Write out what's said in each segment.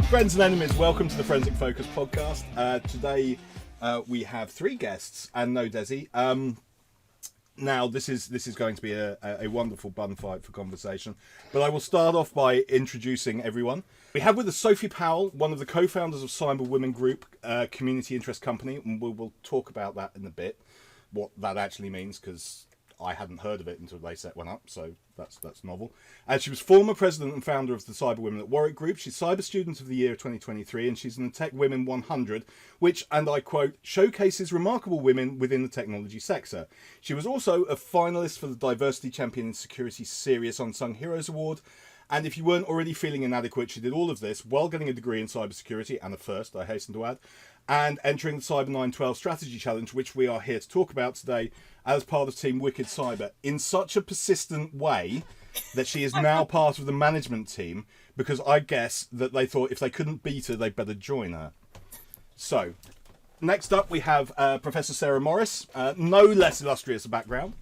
Friends and enemies, welcome to the Forensic Focus podcast. Today we have three guests and no Desi. Now this is going to be a wonderful bun fight for conversation, but I will start off by introducing everyone. We have with us Sophie Powell, one of the co-founders of CyberWomen Group, community interest company, and we'll talk about that in a bit, what that actually means, because I hadn't heard of it until they set one up, so that's novel. She was former president and founder of the CyberWomen at Warwick Group. She's Cyber Student of the Year 2023, and she's in the Tech Women 100, which, and I quote, showcases remarkable women within the technology sector. She was also a finalist for the Diversity Champion in Security Serious Unsung Heroes Award. And if you weren't already feeling inadequate, she did all of this while getting a degree in cybersecurity, and a first, I hasten to add, and entering the Cyber 912 Strategy Challenge, which we are here to talk about today as part of Team Wicked Cyber, in such a persistent way that she is now part of the management team, because I guess that they thought if they couldn't beat her, they'd better join her. So, next up we have Professor Sarah Morris, no less illustrious a background,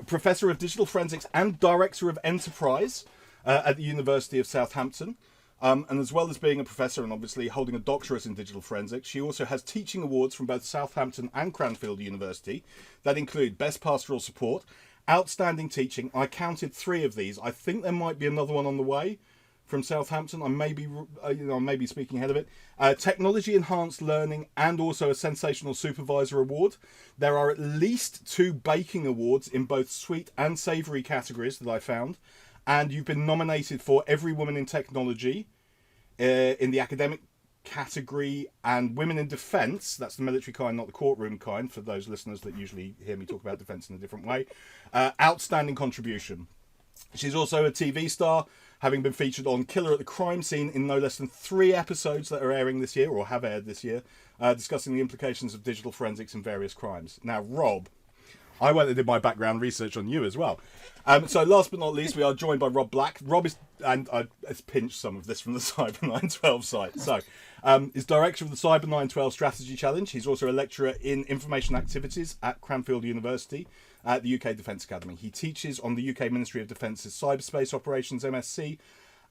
Professor of Digital Forensics and Director of Enterprise at the University of Southampton. And as well as being a professor and obviously holding a doctorate in digital forensics, she also has teaching awards from both Southampton and Cranfield University that include Best Pastoral Support, Outstanding Teaching. I counted 3 of these. I think there might be another one on the way from Southampton. I may be speaking ahead of it. Technology Enhanced Learning, and also a Sensational Supervisor Award. There are at least 2 baking awards in both sweet and savoury categories that I found. And you've been nominated for Every Woman in Technology in the academic category, and Women in Defence, that's the military kind, not the courtroom kind, for those listeners that usually hear me talk about defence in a different way. Outstanding contribution. She's also a TV star, having been featured on Killer at the Crime Scene in no less than 3 episodes that are airing this year, or have aired this year, discussing the implications of digital forensics in various crimes. Now, Rob, I went and did my background research on you as well. So last but not least, we are joined by Rob Black. Rob is, and I pinched some of this from the Cyber 912 site. So, is director of the Cyber 912 Strategy Challenge. He's also a lecturer in information activities at Cranfield University at the UK Defence Academy. He teaches on the UK Ministry of Defence's Cyberspace Operations MSc,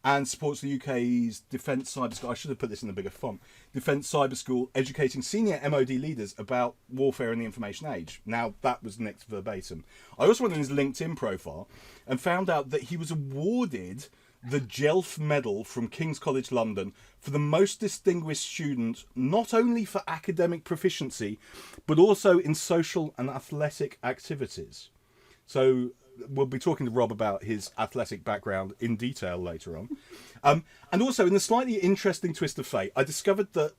and supports the UK's Defence Cyber School. I should have put this in a bigger font. Defence Cyber School, educating senior MOD leaders about warfare in the information age. Now, that was nicked verbatim. I also went on his LinkedIn profile and found out that he was awarded the Jelf Medal from King's College London for the most distinguished student, not only for academic proficiency, but also in social and athletic activities. So, we'll be talking to Rob about his athletic background in detail later on. And also, in a slightly interesting twist of fate, I discovered that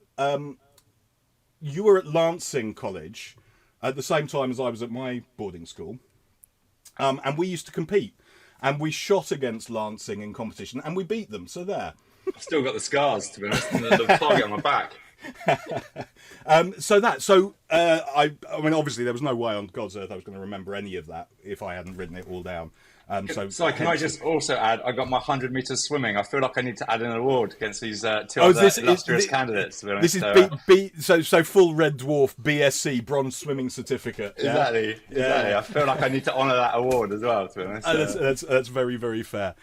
you were at Lancing College at the same time as I was at my boarding school. And we used to compete. And we shot against Lancing in competition, and we beat them, so there. I've still got the scars, to be honest, and the target on my back. I mean, obviously there was no way on God's earth I was going to remember any of that if I hadn't written it all down. So can I just also add, I got my 100 metres swimming. I feel like I need to add an award against these 2 other illustrious candidates, to be honest. This is so full Red Dwarf BSc bronze swimming certificate. Yeah? Exactly. I feel like I need to honour that award as well, to be honest. That's very, very fair.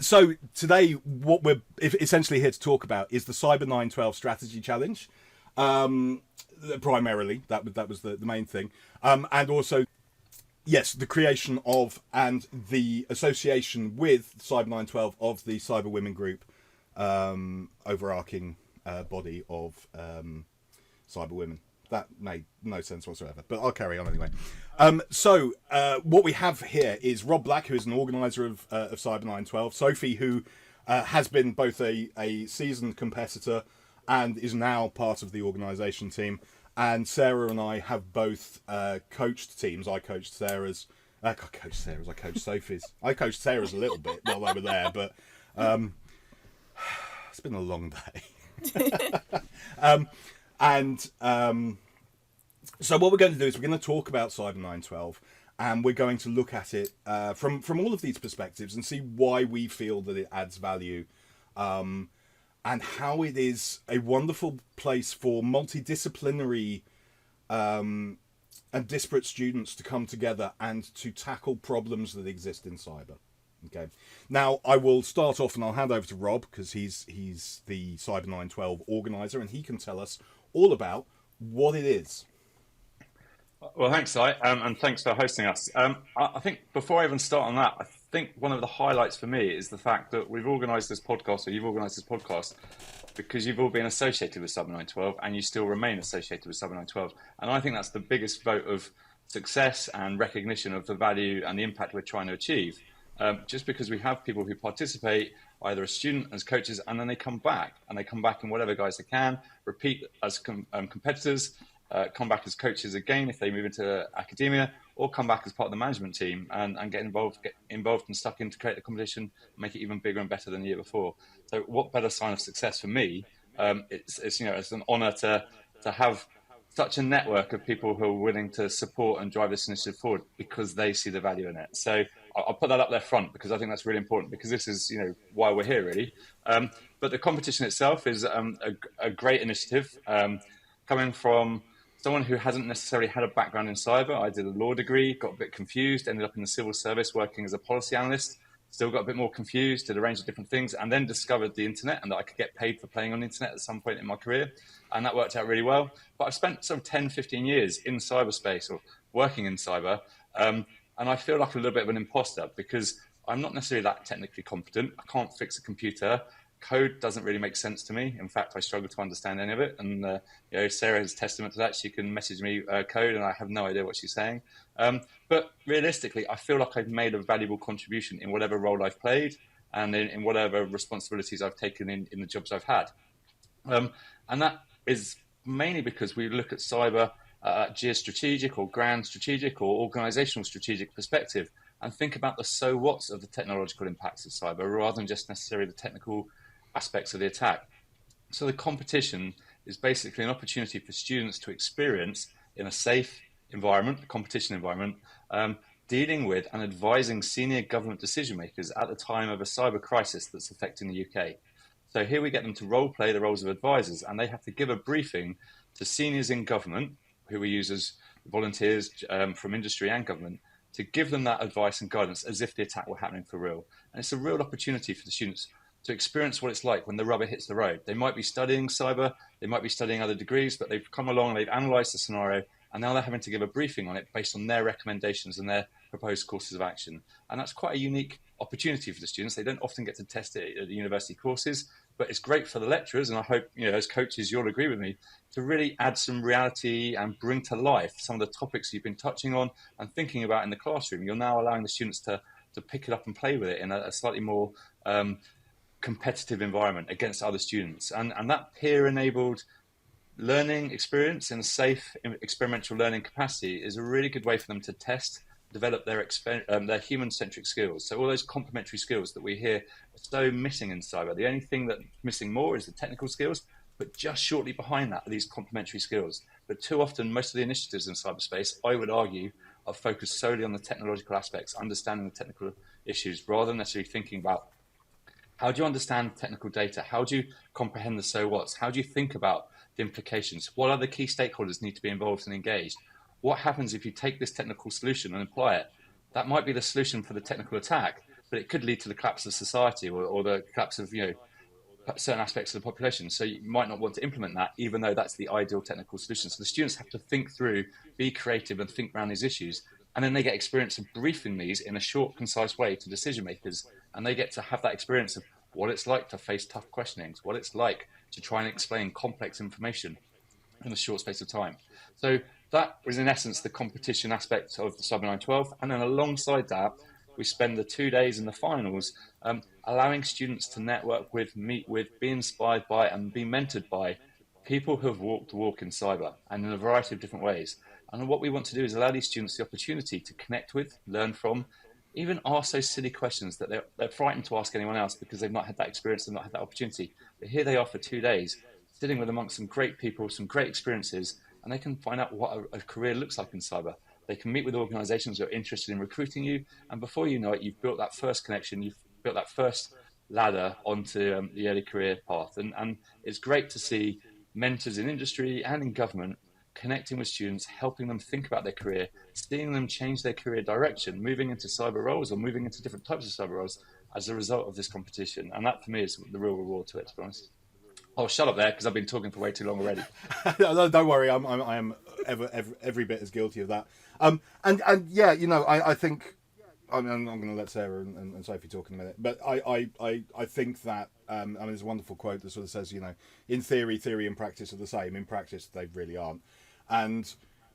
So today, what we're essentially here to talk about is the Cyber 912 Strategy Challenge. Primarily, that was the main thing. And also, yes, the creation of and the association with Cyber 912 of the CyberWomen Group, overarching body of CyberWomen. That made no sense whatsoever, but I'll carry on anyway. So what we have here is Rob Black, who is an organiser of Cyber 912, Sophie, who has been both a seasoned competitor and is now part of the organisation team. And Sarah and I have both coached teams. I coached Sarah's. I coached Sophie's. I coached Sarah's a little bit while they were there, but it's been a long day. So what we're going to do is we're going to talk about Cyber 912, and we're going to look at it from all of these perspectives and see why we feel that it adds value. And how it is a wonderful place for multidisciplinary and disparate students to come together and to tackle problems that exist in cyber. Okay. Now I will start off and I'll hand over to Rob because he's the Cyber 912 organizer and he can tell us all about what it is. Well, thanks, Si, and thanks for hosting us. I think before I even start on that, I think one of the highlights for me is the fact that we've organised this podcast, or you've organised this podcast, because you've all been associated with Cyber 912 and you still remain associated with Cyber 912. And I think that's the biggest vote of success and recognition of the value and the impact we're trying to achieve. Just because we have people who participate, either as student, as coaches, and then they come back in whatever guise they can, repeat as competitors, come back as coaches again if they move into academia, or come back as part of the management team and get involved and stuck in to create the competition, make it even bigger and better than the year before. So what better sign of success for me? It's an honour to have such a network of people who are willing to support and drive this initiative forward because they see the value in it. So I'll put that up there front because I think that's really important because this is why we're here really. But the competition itself is a great initiative coming from someone who hasn't necessarily had a background in cyber. I did a law degree, got a bit confused, ended up in the civil service working as a policy analyst, still got a bit more confused, did a range of different things, and then discovered the internet and that I could get paid for playing on the internet at some point in my career. And that worked out really well. But I've spent sort of 10, 15 years in cyberspace or working in cyber. And I feel like a little bit of an imposter because I'm not necessarily that technically competent. I can't fix a computer. Code doesn't really make sense to me. In fact, I struggle to understand any of it. And Sarah is testament to that. She can message me code and I have no idea what she's saying. But realistically, I feel like I've made a valuable contribution in whatever role I've played and in whatever responsibilities I've taken in the jobs I've had. And that is mainly because we look at cyber geostrategic or grand strategic or organizational strategic perspective and think about the so what's of the technological impacts of cyber rather than just necessarily the technical aspects of the attack. So the competition is basically an opportunity for students to experience in a safe environment, a competition environment, dealing with and advising senior government decision makers at the time of a cyber crisis that's affecting the UK. So here we get them to role play the roles of advisors and they have to give a briefing to seniors in government, who we use as volunteers from industry and government, to give them that advice and guidance as if the attack were happening for real. And it's a real opportunity for the students to experience what it's like when the rubber hits the road. They might be studying cyber, they might be studying other degrees, but they've come along, they've analysed the scenario, and now they're having to give a briefing on it based on their recommendations and their proposed courses of action. And that's quite a unique opportunity for the students. They don't often get to test it at the university courses, but it's great for the lecturers, and I hope, as coaches, you'll agree with me, to really add some reality and bring to life some of the topics you've been touching on and thinking about in the classroom. You're now allowing the students to pick it up and play with it in a slightly more competitive environment against other students. And that peer-enabled learning experience in a safe experimental learning capacity is a really good way for them to test, develop their human-centric skills. So all those complementary skills that we hear are so missing in cyber. The only thing that's missing more is the technical skills, but just shortly behind that are these complementary skills. But too often, most of the initiatives in cyberspace, I would argue, are focused solely on the technological aspects, understanding the technical issues, rather than necessarily thinking about how do you understand technical data? How do you comprehend the so what's? How do you think about the implications? What other key stakeholders need to be involved and engaged? What happens if you take this technical solution and apply it? That might be the solution for the technical attack, but it could lead to the collapse of society or the collapse of certain aspects of the population. So you might not want to implement that, even though that's the ideal technical solution. So the students have to think through, be creative and think around these issues. And then they get experience of briefing these in a short, concise way to decision makers. And they get to have that experience of what it's like to face tough questionings, what it's like to try and explain complex information in a short space of time. So that was in essence the competition aspect of the Cyber 912. And then alongside that, we spend the 2 days in the finals allowing students to network with, meet with, be inspired by and be mentored by people who have walked the walk in cyber and in a variety of different ways. And what we want to do is allow these students the opportunity to connect with, learn from, even ask those silly questions that they're frightened to ask anyone else because they've not had that experience, they've not had that opportunity. But here they are for 2 days, sitting with amongst some great people, some great experiences, and they can find out what a career looks like in cyber. They can meet with organizations that are interested in recruiting you, and before you know it, you've built that first connection, you've built that first ladder onto the early career path. And it's great to see mentors in industry and in government connecting with students, helping them think about their career, seeing them change their career direction, moving into cyber roles or moving into different types of cyber roles as a result of this competition. And that, for me, is the real reward to it, to be honest. I'll shut up there because I've been talking for way too long already. No, don't worry, I am every bit as guilty of that. And yeah, I think I'm going to let Sarah and Sophie talk in a minute, but I think that there's a wonderful quote that sort of says, in theory and practice are the same. In practice, they really aren't, and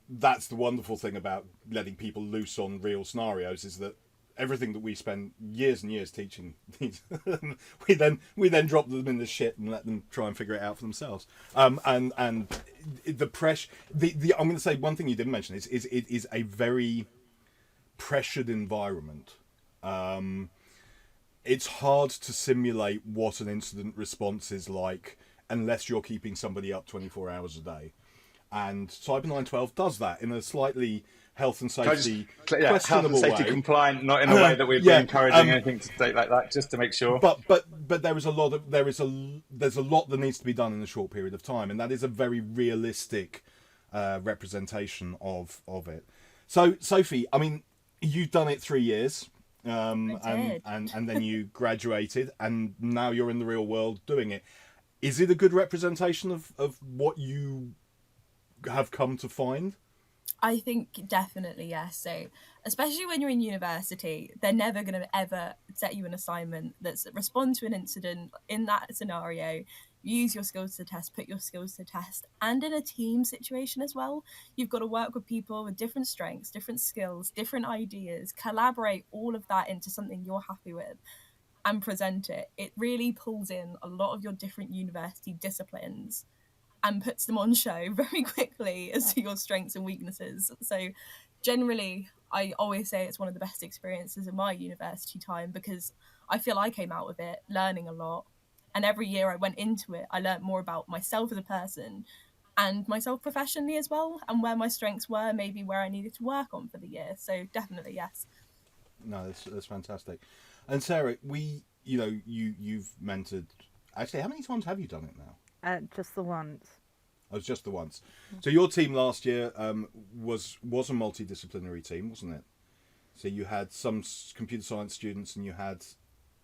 that's the wonderful thing about letting people loose on real scenarios, is that everything that we spend years and years teaching, we then drop them in the shit and let them try and figure it out for themselves. And the pressure. I'm going to say one thing you didn't mention is it is a very pressured environment. It's hard to simulate what an incident response is like unless you're keeping somebody up 24 hours a day. And Cyber 912 does that in a slightly health and safety questionable health and safety way. Compliant, not in a way that we'd be encouraging anything to take like that, just to make sure. But there's a lot that needs to be done in a short period of time, and that is a very realistic representation of it. So Sophie, I mean, you've done it 3 years, and then you graduated, and now you're in the real world doing it. Is it a good representation of what you have come to find? I think definitely yes. So especially when you're in university, they're never going to ever set you an assignment that's respond to an incident in that scenario, use your skills to test, put your skills to test. And in a team situation as well, you've got to work with people with different strengths, different skills, different ideas, collaborate all of that into something you're happy with and present it. It really pulls in a lot of your different university disciplines and puts them on show very quickly as to your strengths and weaknesses. So generally, I always say it's one of the best experiences of my university time, because I feel I came out of it learning a lot. And every year I went into it, I learned more about myself as a person and myself professionally as well, and where my strengths were, maybe where I needed to work on for the year. So definitely, yes. No, that's fantastic. And Sarah, you've mentored. Actually, how many times have you done it now? Just the once. Oh, it's just the once. So your team last year was a multidisciplinary team, wasn't it? So you had some computer science students, and you had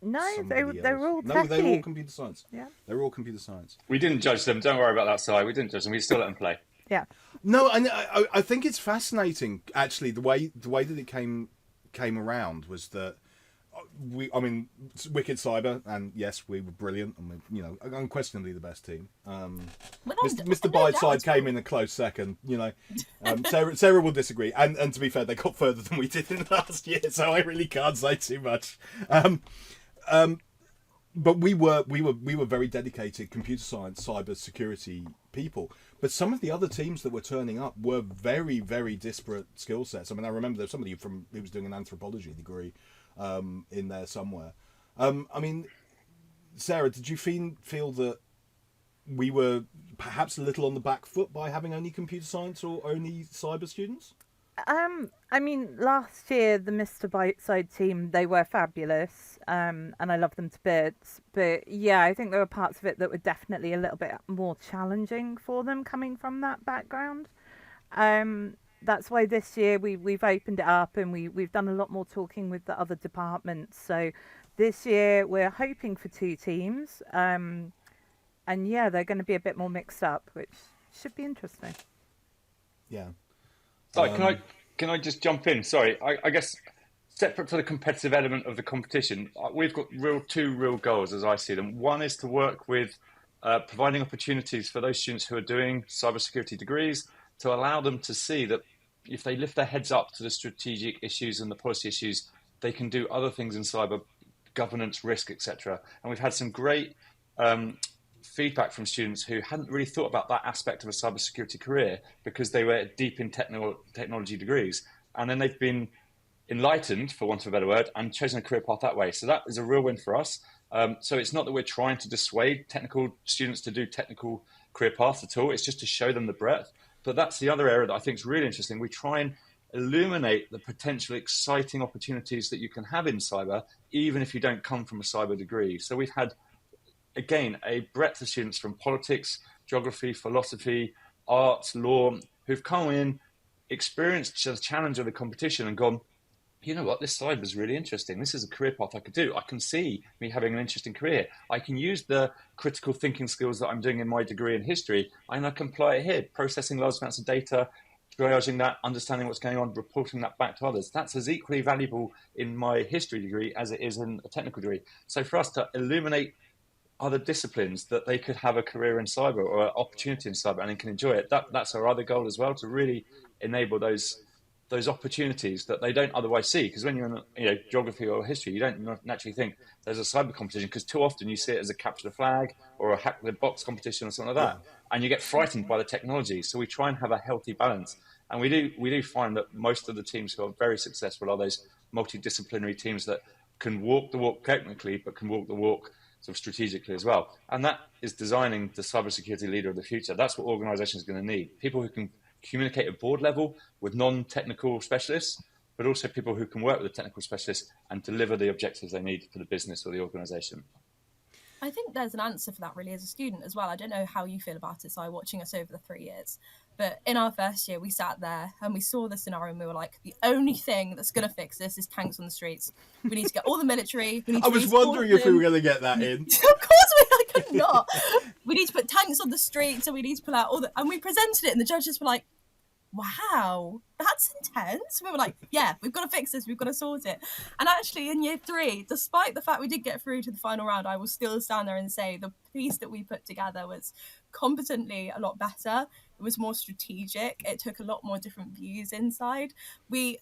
they were all techie. No, they were all computer science. Yeah, they were all computer science. We didn't judge them. Don't worry about that side. We didn't judge them. We still let them play. Yeah. No, and I think it's fascinating actually the way that it came around was that. Wicked Cyber, and yes, we were brilliant, and we, unquestionably the best team. Mr. Bideside came in a close second. Sarah will disagree, and to be fair, they got further than we did in the last year, so I really can't say too much. But we were very dedicated computer science, cyber security people. But some of the other teams that were turning up were very, very disparate skill sets. I mean, I remember there was somebody who was doing an anthropology degree in there somewhere. I mean, Sarah, did you feel that we were perhaps a little on the back foot by having only computer science or only cyber students? I mean, last year the Mr. Biteside team, they were fabulous, and I love them to bits. But yeah, I think there were parts of it that were definitely a little bit more challenging for them coming from that background. That's why this year we've opened it up, and we've done a lot more talking with the other departments. So this year we're hoping for 2 teams, and yeah, they're going to be a bit more mixed up, which should be interesting. Yeah. Sorry, can I just jump in? Sorry, I guess separate to the competitive element of the competition, we've got 2 real goals as I see them. One is to work with providing opportunities for those students who are doing cybersecurity degrees, to allow them to see that if they lift their heads up to the strategic issues and the policy issues, they can do other things in cyber governance, risk, etc. And we've had some great feedback from students who hadn't really thought about that aspect of a cybersecurity career because they were deep in technology degrees. And then they've been enlightened, for want of a better word, and chosen a career path that way. So that is a real win for us. So it's not that we're trying to dissuade technical students to do technical career paths at all. It's just to show them the breadth. But that's the other area that I think is really interesting. We try and illuminate the potential exciting opportunities that you can have in cyber, even if you don't come from a cyber degree. So we've had, again, a breadth of students from politics, geography, philosophy, arts, law, who've come in, experienced the challenge of the competition and gone, you know what, this cyber is really interesting. This is a career path I could do. I can see me having an interesting career. I can use the critical thinking skills that I'm doing in my degree in history, and I can apply it here, processing large amounts of data, triaging that, understanding what's going on, reporting that back to others. That's as equally valuable in my history degree as it is in a technical degree. So for us to illuminate other disciplines that they could have a career in cyber or an opportunity in cyber and they can enjoy it, that's our other goal as well, to really enable those opportunities that they don't otherwise see. Because when you're in geography or history, you don't naturally think there's a cyber competition, because too often you see it as a capture the flag or a hack the box competition or something like that, and you get frightened by the technology. So we try and have a healthy balance, and we do find that most of the teams who are very successful are those multidisciplinary teams that can walk the walk technically but can walk the walk sort of strategically as well. And that is designing the cybersecurity leader of the future. That's what organizations are going to need. People who can communicate at board level with non-technical specialists, but also people who can work with the technical specialists and deliver the objectives they need for the business or the organization. I think there's an answer for that really as a student as well. I don't know how you feel about it, Si, watching us over the 3 years. But in our first year, we sat there and we saw the scenario and we were like, the only thing that's going to fix this is tanks on the streets. We need to get all the military. I was wondering if we were going to get that in. Of course we could not. We need to put tanks on the streets, and we need to pull out all the... And we presented it and the judges were like, wow, that's intense. We were like, yeah, we've got to fix this, we've got to sort it. And actually in year 3, despite the fact we did get through to the final round, I will still stand there and say the piece that we put together was competently a lot better. It was more strategic. It took a lot more different views inside. We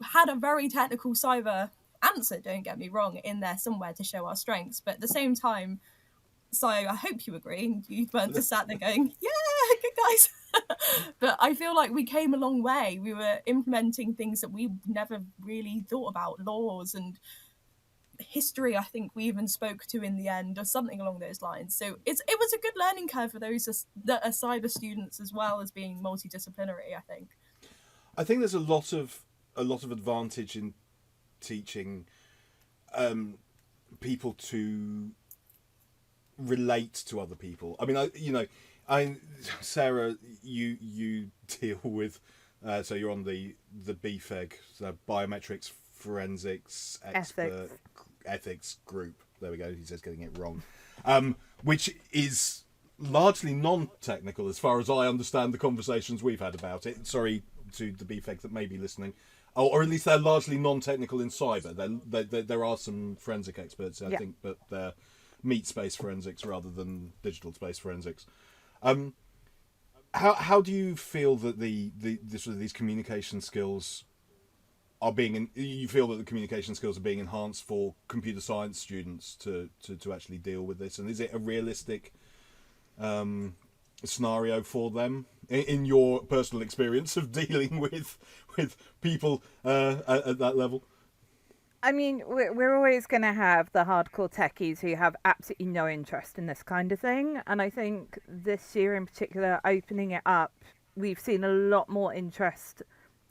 had a very technical cyber answer, don't get me wrong, in there somewhere to show our strengths, but at the same time, so I hope you agree, you weren't just sat there going, yeah, good guys. But I feel like we came a long way. We were implementing things that we never really thought about, laws and history. I think we even spoke to in the end, or something along those lines. So it was a good learning curve for those that are cyber students, as well as being multidisciplinary. I think there's a lot of advantage in teaching people to relate to other people. I mean, Sarah, you deal with, so you're on the BFEG, so biometrics, forensics, ethics group. There we go. He says getting it wrong, which is largely non-technical as far as I understand the conversations we've had about it. Sorry to the BFEG that may be listening. Or at least they're largely non-technical in cyber. There are some forensic experts, I think, but they're meat space forensics rather than digital space forensics. How do you feel that the sort of these communication skills are being? You feel that the communication skills are being enhanced for computer science students to actually deal with this, and is it a realistic scenario for them in your personal experience of dealing with people at that level? I mean, we're always going to have the hardcore techies who have absolutely no interest in this kind of thing. And I think this year in particular, opening it up, we've seen a lot more interest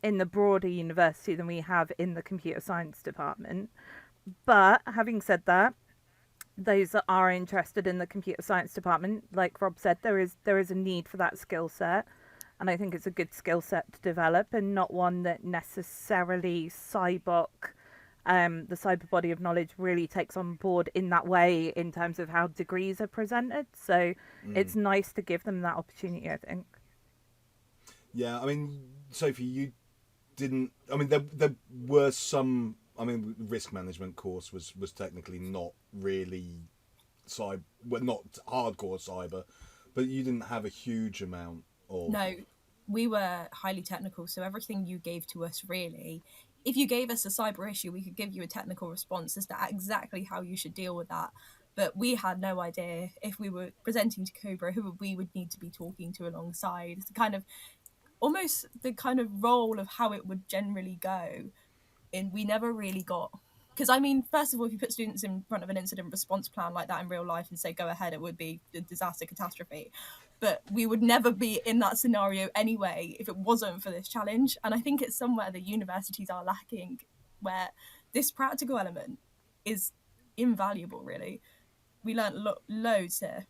in the broader university than we have in the computer science department. But having said that, those that are interested in the computer science department, like Rob said, there is a need for that skill set. And I think it's a good skill set to develop, and not one that necessarily the cyber body of knowledge really takes on board in that way in terms of how degrees are presented. So it's nice to give them that opportunity, I think. Yeah, I mean, Sophie, you didn't... I mean, there were some... I mean, risk management course was technically not really cyber... Well, not hardcore cyber, but you didn't have a huge amount of... No, we were highly technical, so everything you gave to us, really... If you gave us a cyber issue, we could give you a technical response as to exactly how you should deal with that. But we had no idea if we were presenting to Cobra who we would need to be talking to alongside. It's kind of almost the kind of role of how it would generally go. And we never really got... Because, I mean, first of all, if you put students in front of an incident response plan like that in real life and say, go ahead, it would be a disaster catastrophe. But we would never be in that scenario anyway if it wasn't for this challenge. And I think it's somewhere the universities are lacking, where this practical element is invaluable, really. We learned loads here.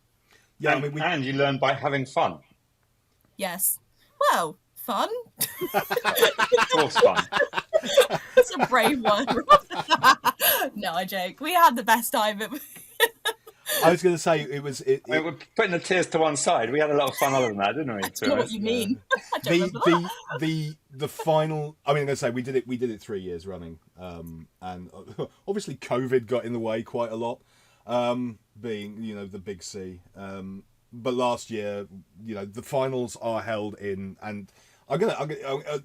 Yeah, and you learn by having fun. Yes. Well, fun. Of course, fun. It's a brave one. No, I joke. We had the best time. I was going to say it was. I mean, we're putting the tears to one side. We had a lot of fun other than that, didn't we? I don't know what you mean. I don't remember that. The final. I mean, I'm going to say we did it 3 years running, and obviously COVID got in the way quite a lot, being the big C. But last year, the finals are held in, and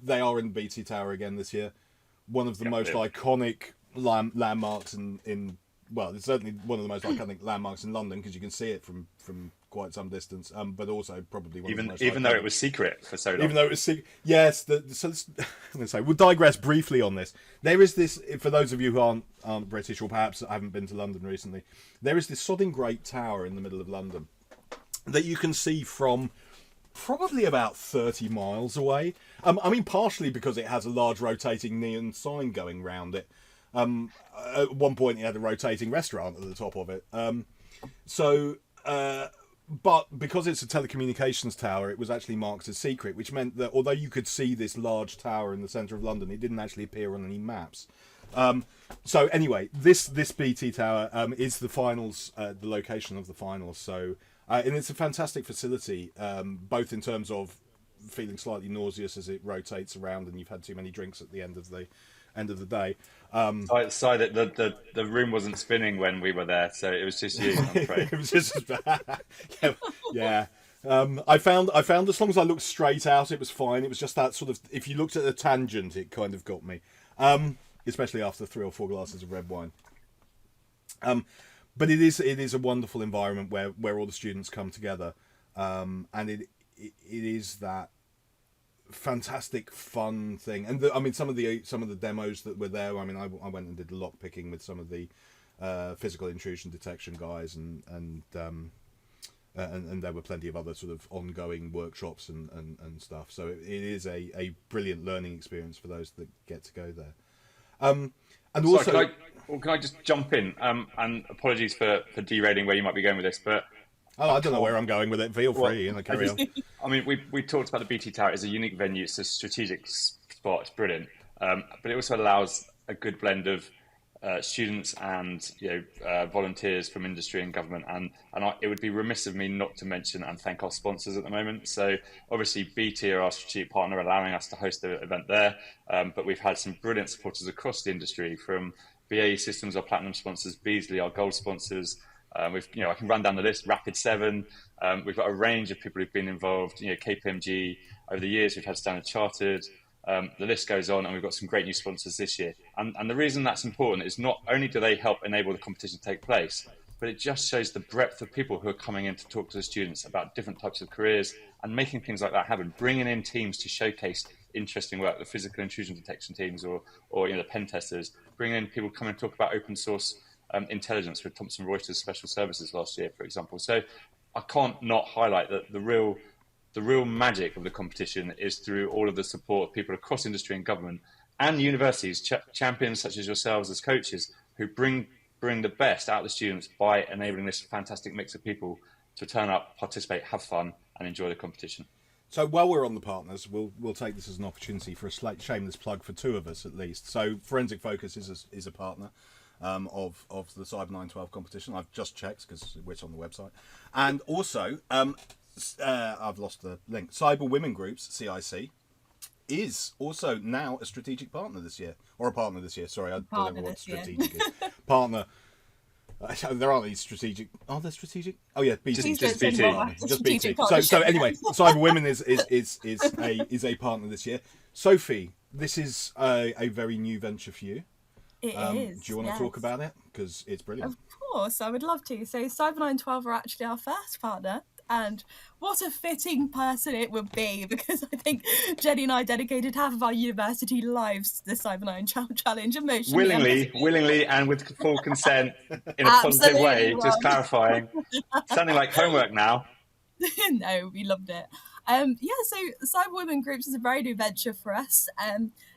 they are in BT Tower again this year. One of the most iconic landmarks in well, it's certainly one of the most iconic landmarks in London because you can see it from quite some distance. But also probably one of the most even though it was secret for so long. Even though it was secret, yes. I'm going to say we'll digress briefly on this. There is this, for those of you who aren't British or perhaps haven't been to London recently. There is this sodding great tower in the middle of London that you can see from probably about 30 miles away. I mean, partially because it has a large rotating neon sign going round it. At one point, it had a rotating restaurant at the top of it. But because it's a telecommunications tower, it was actually marked as secret, which meant that although you could see this large tower in the centre of London, it didn't actually appear on any maps. So anyway, this BT Tower is the finals, the location of the finals. So and it's a fantastic facility, both in terms of feeling slightly nauseous as it rotates around and you've had too many drinks at the end of the day. So that the room wasn't spinning when we were there, so it was just you, I'm afraid. It was just yeah. I found as long as I looked straight out, it was fine. It was just that sort of, if you looked at a tangent, it kind of got me. Especially after 3 or 4 glasses of red wine. But it is a wonderful environment where all the students come together, and it is that fantastic fun thing. And I mean, some of the demos that were there. I mean, I went and did lock picking with some of the physical intrusion detection guys, and there were plenty of other sort of ongoing workshops and stuff. So it is a brilliant learning experience for those that get to go there. And also, sorry, can I just jump in? And apologies for derailing where you might be going with this, but I don't know where I'm going with it. Feel free, carry on. I mean, we talked about the BT Tower as a unique venue. It's a strategic spot. It's brilliant, but it also allows a good blend of students and volunteers from industry and government. And it would be remiss of me not to mention and thank our sponsors at the moment. So obviously BT are our strategic partner, allowing us to host the event there. But we've had some brilliant supporters across the industry, from BAE Systems, our platinum sponsors, Beazley, our gold sponsors. I can run down the list. Rapid 7. We've got a range of people who've been involved. KPMG over the years. We've had Standard Chartered. The list goes on, and we've got some great new sponsors this year. And the reason that's important is not only do they help enable the competition to take place, but it just shows the breadth of people who are coming in to talk to the students about different types of careers and making things like that happen. Bringing in teams to showcase interesting work, the physical intrusion detection teams, or the pen testers. Bringing in people coming and talk about open source intelligence with Thomson Reuters Special Services last year, for example. So I can't not highlight that the real magic of the competition is through all of the support of people across industry and government and universities, champions such as yourselves as coaches, who bring the best out of the students by enabling this fantastic mix of people to turn up, participate, have fun, and enjoy the competition. So while we're on the partners, we'll take this as an opportunity for a slight shameless plug for 2 of us at least. So Forensic Focus is a partner of the Cyber 912 competition. I've just checked because it's on the website. And also, I've lost the link. CyberWomen Groups C.I.C. is also now a strategic partner this year, or a partner this year. Sorry, I don't know what strategic is. Partner. There aren't any strategic. Are there strategic? Oh yeah, BT. Just BT. Just BT. So anyway, CyberWomen is a partner this year. Sophie, this is a very new venture for you. It is. Do you want to talk about it? Because it's brilliant. Of course, I would love to. So Cyber 912 are actually our first partner. And what a fitting person it would be, because I think Jenny and I dedicated half of our university lives to the Cyber 9 Challenge emotionally. Willingly, and with full consent in a positive way, just clarifying. Sounding like homework now. No, we loved it. So CyberWomen Groups is a very new venture for us.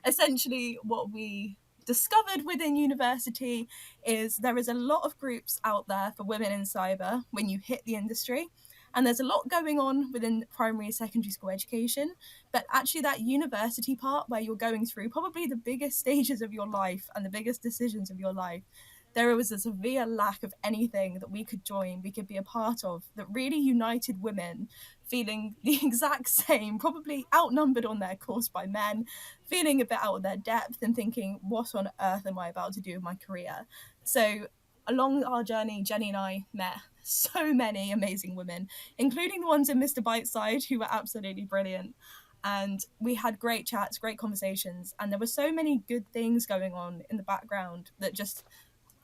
Essentially, what we discovered within university is there is a lot of groups out there for women in cyber when you hit the industry. And there's a lot going on within primary and secondary school education, but actually that university part where you're going through probably the biggest stages of your life and the biggest decisions of your life, there was a severe lack of anything that we could join, we could be a part of, that really united women feeling the exact same, probably outnumbered on their course by men, feeling a bit out of their depth and thinking, what on earth am I about to do with my career? So along our journey, Jenny and I met so many amazing women, including the ones in Mr. Biteside who were absolutely brilliant. And we had great chats, great conversations, and there were so many good things going on in the background that just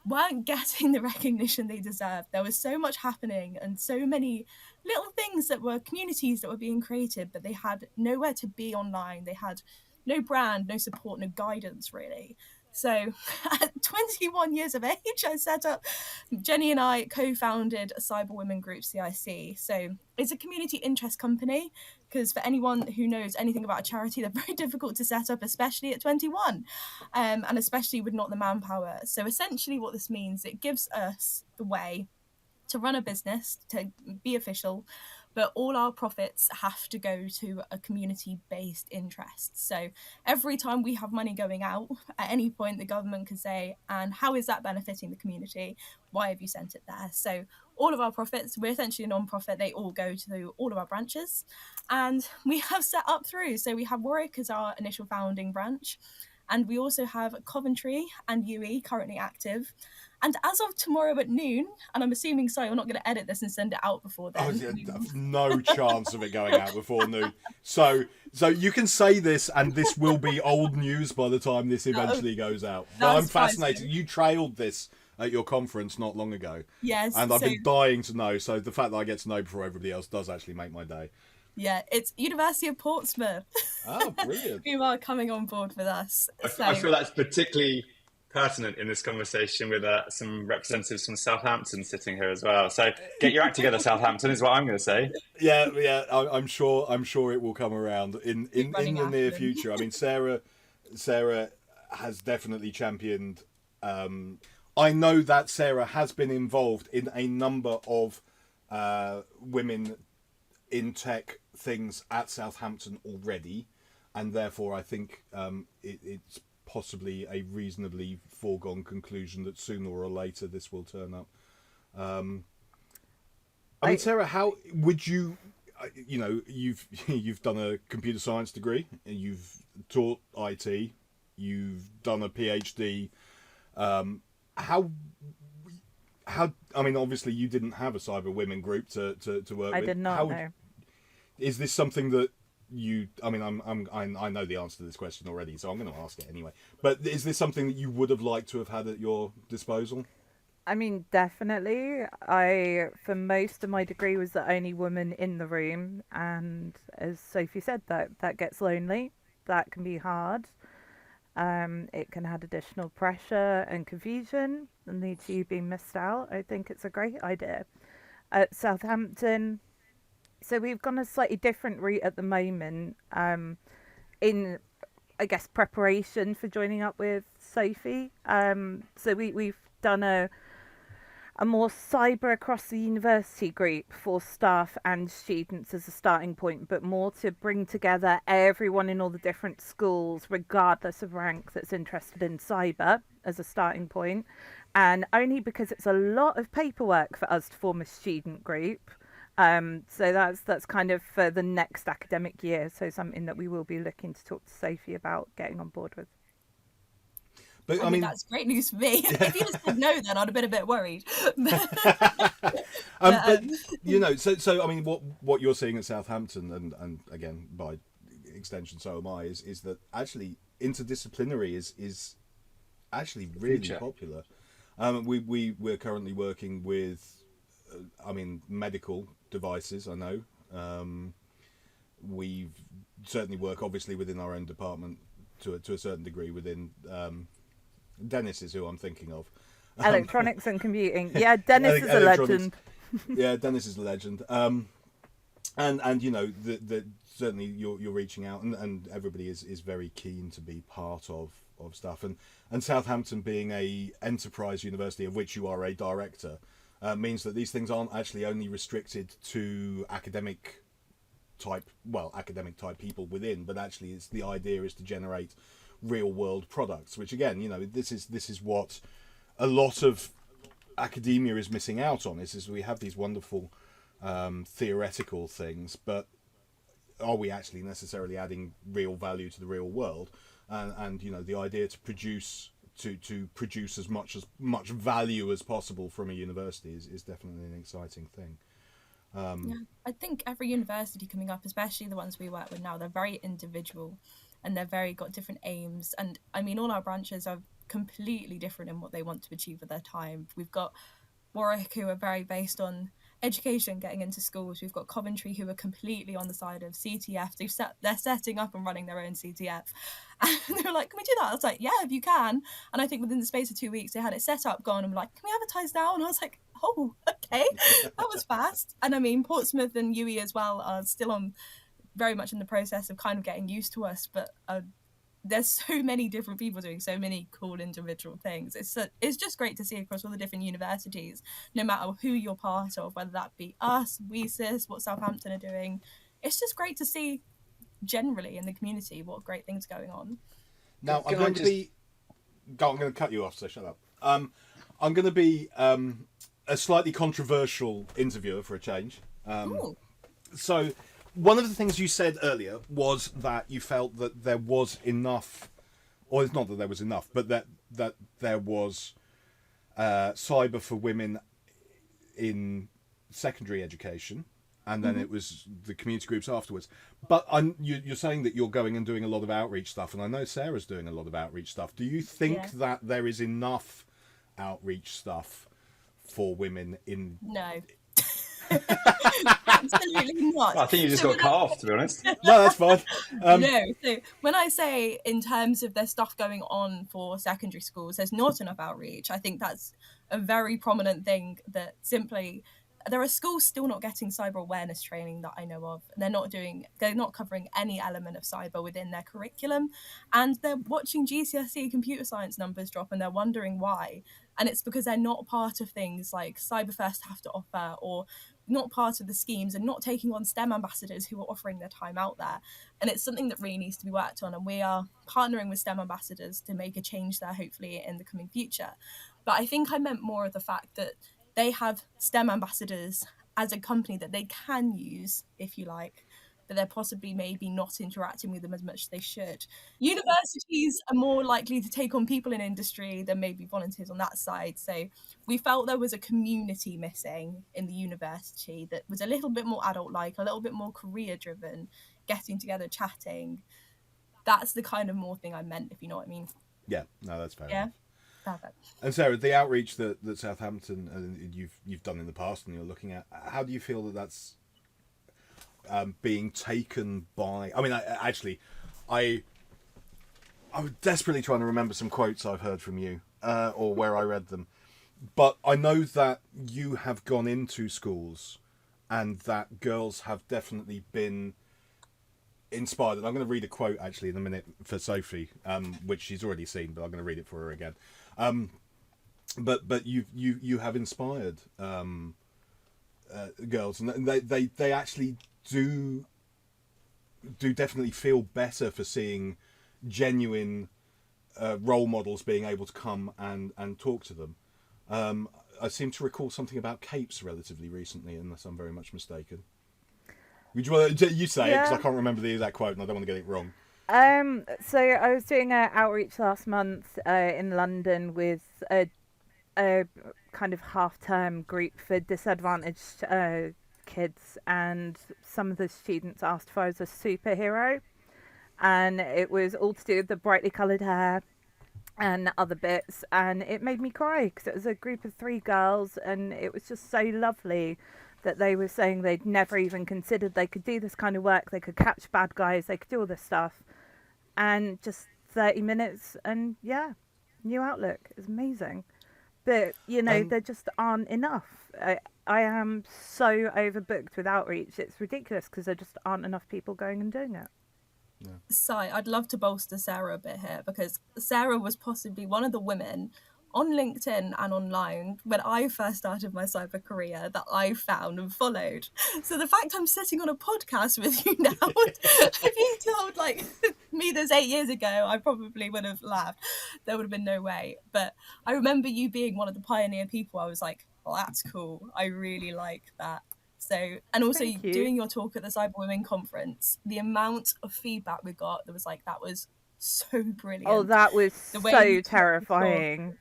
weren't getting the recognition they deserved. There was so much happening and so many little things that were communities that were being created, but they had nowhere to be online. They had no brand, no support, no guidance really. So at 21 years of age, Jenny and I co-founded a CyberWomen Groups C.I.C. So it's a community interest company, because for anyone who knows anything about a charity, they're very difficult to set up, especially at 21, and especially with not the manpower. So essentially what this means, it gives us the way to run a business, to be official, but all our profits have to go to a community-based interest. So every time we have money going out, at any point the government can say, and how is that benefiting the community? Why have you sent it there? So all of our profits, we're essentially a non-profit, they all go to all of our branches. And we have set up through, so we have Warwick as our initial founding branch, and we also have Coventry and UE currently active. And as of tomorrow at noon, and I'm assuming, sorry, we're not going to edit this and send it out before then. Oh, yeah, no chance of it going out before noon. So you can say this, and this will be old news by the time this eventually goes out. But I'm fascinated. You trailed this at your conference not long ago. Yes. And I've been dying to know. So the fact that I get to know before everybody else does actually make my day. Yeah, it's University of Portsmouth. Oh, brilliant. Who are coming on board with us. I feel that's particularly pertinent in this conversation with some representatives from Southampton sitting here as well. So get your act together, Southampton, is what I'm going to say. Yeah. I'm sure it will come around in the near future. I mean, Sarah has definitely championed. I know that Sarah has been involved in a number of women in tech things at Southampton already, and therefore I think it's possibly a reasonably foregone conclusion that sooner or later this will turn up. I mean, Sarah, how would you? You've done a computer science degree, and you've taught IT, you've done a PhD. How? I mean, obviously, you didn't have a CyberWomen group to work with. I did not. No. Is this something that you? I mean, I know the answer to this question already, so I'm going to ask it anyway. But is this something that you would have liked to have had at your disposal? I mean, definitely. For most of my degree, was the only woman in the room, and as Sophie said, that gets lonely. That can be hard. It can add additional pressure and confusion and lead to you being missed out. I think it's a great idea. At Southampton, so we've gone a slightly different route at the moment, in, I guess, preparation for joining up with Sophie. So we've done a more cyber across the university group for staff and students as a starting point, but more to bring together everyone in all the different schools, regardless of rank, that's interested in cyber as a starting point. And only because it's a lot of paperwork for us to form a student group. So that's kind of for the next academic year. So something that we will be looking to talk to Sophie about getting on board with. But I mean, that's great news for me. If you just said no, then I'd have been a bit worried. But so I mean, what you're seeing at Southampton, and again by extension, so am I, is that actually interdisciplinary is actually really popular. We're currently working with, medical devices. I know we've certainly work obviously within our own department to a certain degree within. Dennis is who I'm thinking of. Electronics and computing. Yeah, Dennis is a legend. Yeah, Dennis is a legend. And the certainly you're reaching out, and everybody is very keen to be part of stuff. And Southampton being a enterprise university of which you are a director, means that these things aren't actually only restricted to academic type people within, but actually it's the idea is to generate real world products, which again, this is what a lot of academia is missing out on, is we have these wonderful theoretical things, but are we actually necessarily adding real value to the real world? And the idea to produce as much value as possible from a university is definitely an exciting thing. Yeah, I think every university coming up, especially the ones we work with now, they're very individual and they're got different aims. And I mean, all our branches are completely different in what they want to achieve with their time. We've got Warwick, who are very based on education, getting into schools. We've got Coventry, who are completely on the side of CTF. They're setting up and running their own CTF. And they were like, can we do that? I was like, yeah, if you can. And I think within the space of 2 weeks, they had it set up, gone, and were like, can we advertise now? And I was like, oh, okay, that was fast. And I mean, Portsmouth and UE as well are still very much in the process of kind of getting used to us, but there's so many different people doing so many cool individual things. It's just great to see across all the different universities, no matter who you're part of, whether that be us, WeSys, what Southampton are doing. It's just great to see generally in the community what great things are going on. Now, I'm going to cut you off, so shut up. I'm going to be a slightly controversial interviewer for a change. So one of the things you said earlier was that you felt that there was enough, or it's not that there was enough, but that there was cyber for women in secondary education, and then it was the community groups afterwards. But you're saying that you're going and doing a lot of outreach stuff, and I know Sarah's doing a lot of outreach stuff. Do you think that there is enough outreach stuff for women in... No. Absolutely not. I think you just got cut off, to be honest. No, that's fine. No, so when I say in terms of there's stuff going on for secondary schools, there's not enough outreach. I think that's a very prominent thing, that simply there are schools still not getting cyber awareness training that I know of. They're not covering any element of cyber within their curriculum, and they're watching GCSE computer science numbers drop and they're wondering why. And it's because they're not part of things like Cyber First have to offer, or not part of the schemes, and not taking on STEM ambassadors who are offering their time out there. And it's something that really needs to be worked on, and we are partnering with STEM ambassadors to make a change there, hopefully in the coming future. But I think I meant more of the fact that they have STEM ambassadors as a company that they can use, if you like, but they're possibly maybe not interacting with them as much as they should. Universities are more likely to take on people in industry than maybe volunteers on that side. So we felt there was a community missing in the university that was a little bit more adult-like, a little bit more career-driven, getting together, chatting. That's the kind of more thing I meant, if you know what I mean. Yeah, no, that's fair enough. Perfect. And Sarah, the outreach that Southampton and you've done in the past and you're looking at, how do you feel that that's being taken by? I mean, I was desperately trying to remember some quotes I've heard from you or where I read them, but I know that you have gone into schools and that girls have definitely been inspired. And I'm going to read a quote actually in a minute for Sophie, which she's already seen, but I'm going to read it for her again. But you have inspired girls, and they actually do definitely feel better for seeing genuine role models being able to come and talk to them. I seem to recall something about capes relatively recently, unless I'm very much mistaken. Would you say it, because I can't remember the exact quote and I don't want to get it wrong. So I was doing an outreach last month in London with a kind of half-term group for disadvantaged kids, and some of the students asked if I was a superhero, and it was all to do with the brightly coloured hair and other bits, and it made me cry because it was a group of 3 girls, and it was just so lovely that they were saying they'd never even considered they could do this kind of work, they could catch bad guys, they could do all this stuff, and just 30 minutes and new outlook. It's amazing. But there just aren't enough. I am so overbooked with outreach, it's ridiculous, because there just aren't enough people going and doing it. So I'd love to bolster Sarah a bit here, because Sarah was possibly one of the women on LinkedIn and online when I first started my cyber career that I found and followed. So the fact I'm sitting on a podcast with you now, if you told like me this 8 years ago, I probably would have laughed. There would have been no way. But I remember you being one of the pioneer people. I was like, well, that's cool. I really like that. So, and also Thank you. doing your talk at the CyberWomen conference, the amount of feedback we got that was like, that was so brilliant. Oh, that was The way so you talk- terrifying.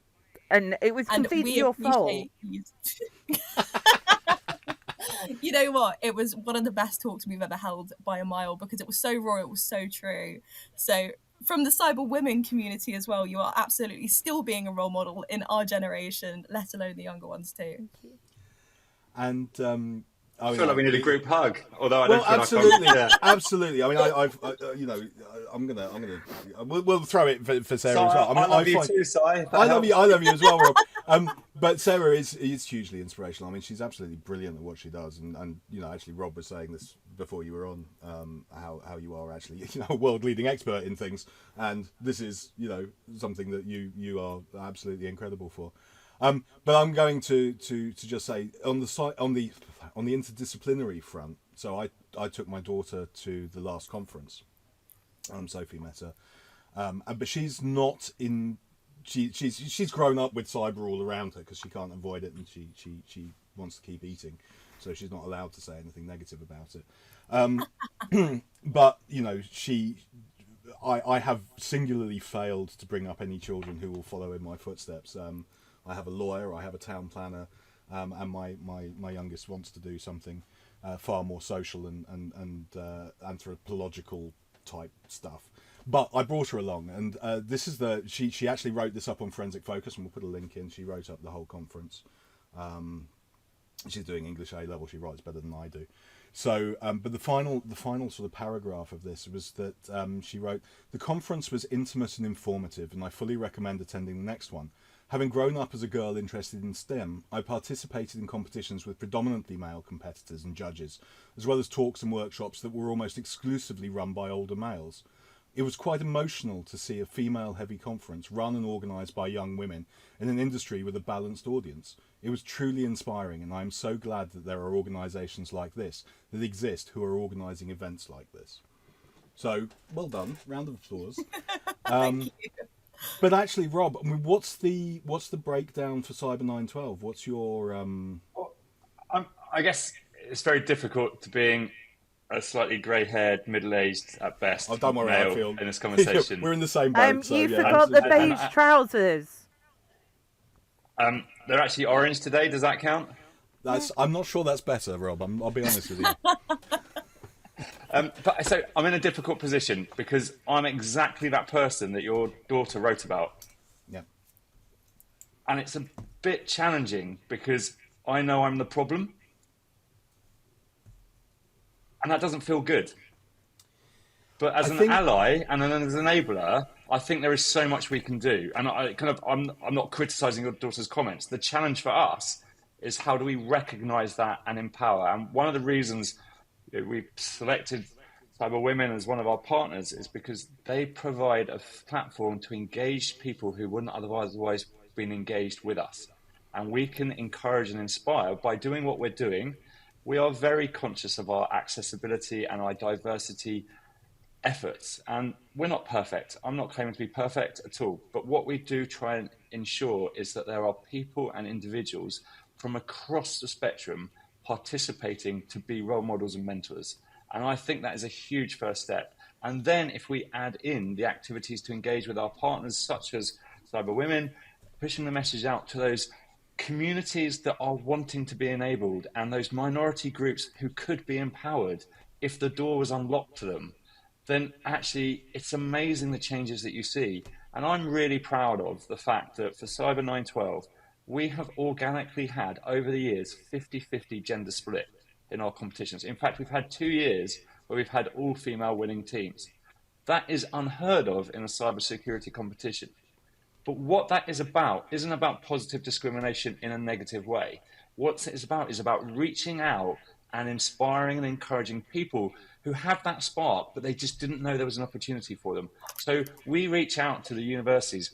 And it was and completely we your fault. appreciate you. You know what? It was one of the best talks we've ever held by a mile because it was so raw, it was so true. So from the cyber women community as well, you are absolutely still being a role model in our generation, let alone the younger ones too. And I feel like we need a group hug, although I well, don't feel absolutely, like I'm... absolutely. I mean, I'm gonna, we'll throw it for Sarah as well. I mean, I love you too, Si. I love you as well, Rob. But Sarah is hugely inspirational. I mean, she's absolutely brilliant at what she does, and actually, Rob was saying this before you were on, how you are actually, a world-leading expert in things, and this is, something that you are absolutely incredible for. But I'm going to just say on the interdisciplinary front. So I took my daughter to the last conference. Sophie met her, but she's not in. She's grown up with cyber all around her because she can't avoid it, and she wants to keep eating, so she's not allowed to say anything negative about it. But I have singularly failed to bring up any children who will follow in my footsteps. I have a lawyer, I have a town planner, and my youngest wants to do something far more social and anthropological type stuff. But I brought her along, and this is she actually wrote this up on Forensic Focus, and we'll put a link in. She wrote up the whole conference. She's doing English A level. She writes better than I do. So, but the final sort of paragraph of this was that she wrote, "The conference was intimate and informative, and I fully recommend attending the next one. Having grown up as a girl interested in STEM, I participated in competitions with predominantly male competitors and judges, as well as talks and workshops that were almost exclusively run by older males. It was quite emotional to see a female-heavy conference run and organised by young women in an industry with a balanced audience. It was truly inspiring, and I am so glad that there are organisations like this that exist who are organising events like this." So, well done. Round of applause. Thank you. But actually, Rob, I mean, what's the breakdown for Cyber 912? What's your Well, I guess it's very difficult to being a slightly grey-haired, middle-aged at best don't worry, I male feel in this conversation. we're in the same boat. You forgot the beige trousers. They're actually orange today. Does that count? I'm not sure that's better, Rob. I'll be honest with you. But so I'm in a difficult position because I'm exactly that person that your daughter wrote about. Yeah. And it's a bit challenging because I know I'm the problem. And that doesn't feel good. But as an ally and as an enabler, I think there is so much we can do. And I'm not criticizing your daughter's comments. The challenge for us is how do we recognize that and empower? And one of the reasons we've selected CyberWomen as one of our partners is because they provide a platform to engage people who wouldn't otherwise been engaged with us. And we can encourage and inspire by doing what we're doing. We are very conscious of our accessibility and our diversity efforts. And we're not perfect. I'm not claiming to be perfect at all. But what we do try and ensure is that there are people and individuals from across the spectrum participating to be role models and mentors. And I think that is a huge first step. And then if we add in the activities to engage with our partners, such as CyberWomen, pushing the message out to those communities that are wanting to be enabled and those minority groups who could be empowered if the door was unlocked to them, then actually it's amazing the changes that you see. And I'm really proud of the fact that for Cyber 912, we have organically had, over the years, 50-50 gender split in our competitions. In fact, we've had 2 years where we've had all female winning teams. That is unheard of in a cybersecurity competition. But what that is about isn't about positive discrimination in a negative way. What it's about is about reaching out and inspiring and encouraging people who have that spark, but they just didn't know there was an opportunity for them. So we reach out to the universities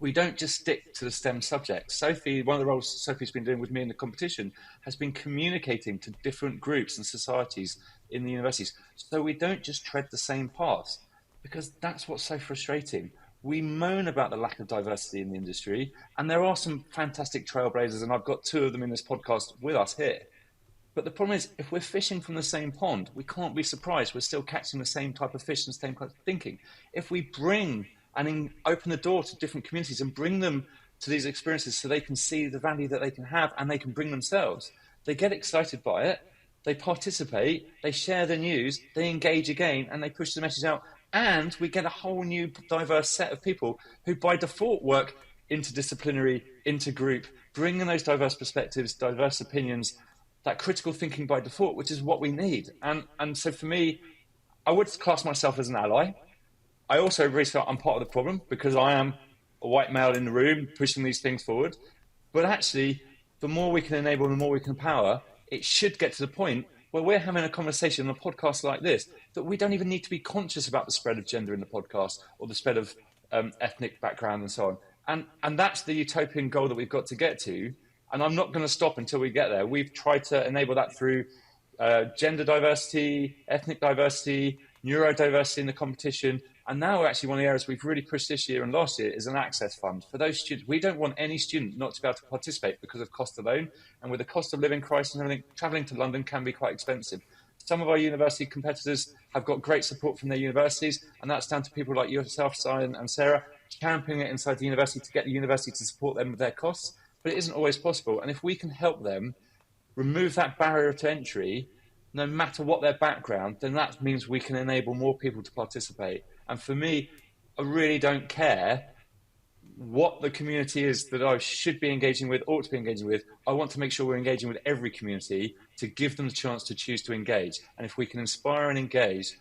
we don't just stick to the STEM subjects. Sophie, one of the roles Sophie's been doing with me in the competition has been communicating to different groups and societies in the universities. So we don't just tread the same paths, because that's what's so frustrating. We moan about the lack of diversity in the industry, and there are some fantastic trailblazers, and I've got two of them in this podcast with us here. But the problem is, if we're fishing from the same pond, we can't be surprised we're still catching the same type of fish and the same type of thinking. If we bring and open the door to different communities and bring them to these experiences so they can see the value that they can have and they can bring themselves, they get excited by it, they participate, they share the news, they engage again, and they push the message out. And we get a whole new diverse set of people who by default work interdisciplinary, intergroup, bringing those diverse perspectives, diverse opinions, that critical thinking by default, which is what we need. And so for me, I would class myself as an ally. I also really feel I'm part of the problem because I am a white male in the room pushing these things forward. But actually, the more we can enable, the more we can empower, it should get to the point where we're having a conversation on a podcast like this, that we don't even need to be conscious about the spread of gender in the podcast or the spread of ethnic background and so on. And that's the utopian goal that we've got to get to. And I'm not going to stop until we get there. We've tried to enable that through gender diversity, ethnic diversity, neurodiversity in the competition. And now actually one of the areas we've really pushed this year and last year is an access fund for those students. We don't want any student not to be able to participate because of cost alone. And with the cost of living crisis and everything, travelling to London can be quite expensive. Some of our university competitors have got great support from their universities, and that's down to people like yourself, Simon and Sarah, championing it inside the university to get the university to support them with their costs. But it isn't always possible. And if we can help them remove that barrier to entry, no matter what their background, then that means we can enable more people to participate. And for me, I really don't care what the community is that I should be engaging with, ought to be engaging with. I want to make sure we're engaging with every community to give them the chance to choose to engage. And if we can inspire and engage,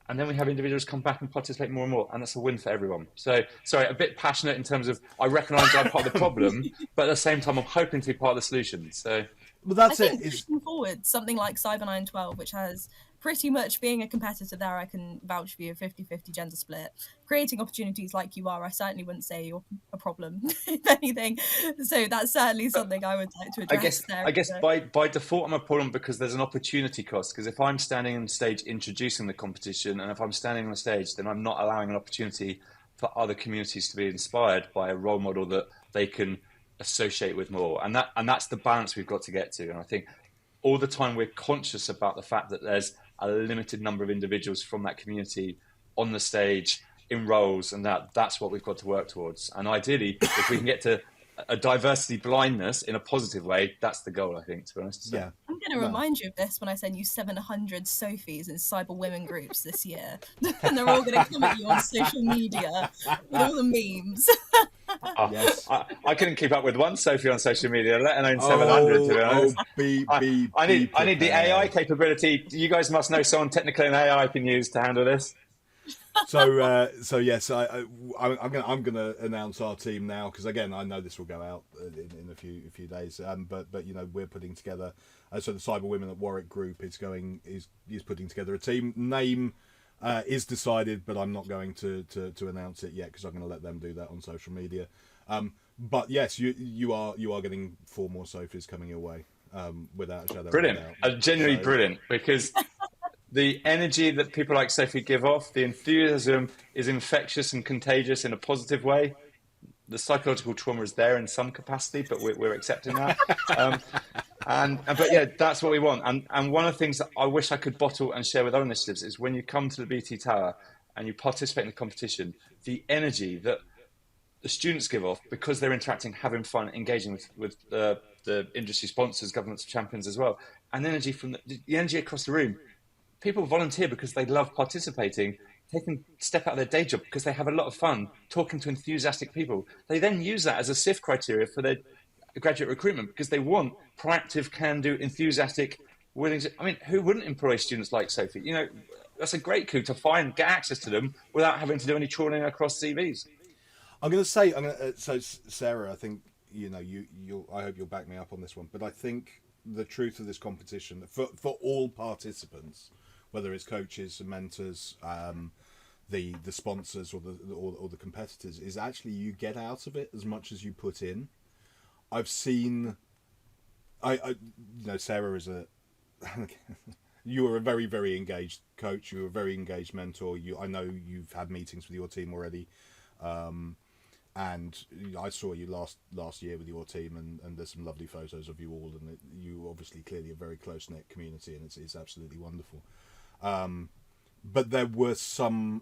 and then we have individuals come back and participate more and more, and that's a win for everyone. So, sorry, a bit passionate in terms of I recognise I'm part of the problem, but at the same time, I'm hoping to be part of the solution. So, well, that's I think it. pushing forward, something like Cyber 912, which has pretty much being a competitor there, I can vouch for you, 50-50 gender split. Creating opportunities like you are, I certainly wouldn't say you're a problem, if anything. So that's certainly something I would like to address there. I guess by default, I'm a problem because there's an opportunity cost. Because if I'm standing on stage introducing the competition, and if I'm standing on stage, then I'm not allowing an opportunity for other communities to be inspired by a role model that they can associate with more. And that's the balance we've got to get to. And I think all the time we're conscious about the fact that there's a limited number of individuals from that community on the stage in roles, and that's what we've got to work towards. And ideally, if we can get to a diversity blindness in a positive way, that's the goal, I think, to be honest. So. Yeah. I'm going to remind you of this when I send you 700 Sophies in CyberWomen Groups this year. And they're all going to come at you on social media with all the memes. Yes. I couldn't keep up with one Sophie on social media, let alone 700, to be honest. I need the AI capability. You guys must know someone technically in AI I can use to handle this. So yes, I'm gonna announce our team now, because again I know this will go out in a few days. But you know, we're putting together. So the CyberWomen at Warwick Group is putting together a team. Name is decided, but I'm not going to announce it yet because I'm going to let them do that on social media. But yes, you are getting 4 more Sophies coming your way, without a shadow. Brilliant, of a doubt. Genuinely brilliant, because the energy that people like Sophie give off, the enthusiasm is infectious and contagious in a positive way. The psychological trauma is there in some capacity, but we're accepting that. But yeah, that's what we want. And one of the things that I wish I could bottle and share with other initiatives is when you come to the BT Tower and you participate in the competition, the energy that the students give off, because they're interacting, having fun, engaging with the industry sponsors, governments, champions as well, and energy from the energy across the room. People volunteer because they love participating, taking step out of their day job because they have a lot of fun talking to enthusiastic people. They then use that as a SIF criteria for their graduate recruitment because they want proactive, can-do, enthusiastic, willing to, I mean, who wouldn't employ students like Sophie? You know, that's a great coup to get access to them without having to do any trawling across CVs. I'm going to say, so Sarah, I think, you know, I hope you'll back me up on this one, but I think the truth of this competition for all participants, whether it's coaches and mentors, the sponsors or the competitors is actually you get out of it as much as you put in. I've seen, Sarah is you are a very, very engaged coach. You're a very engaged mentor. I know you've had meetings with your team already, and I saw you last year with your team, and there's some lovely photos of you all, and you obviously clearly a very close knit community, and it's absolutely wonderful. But there were some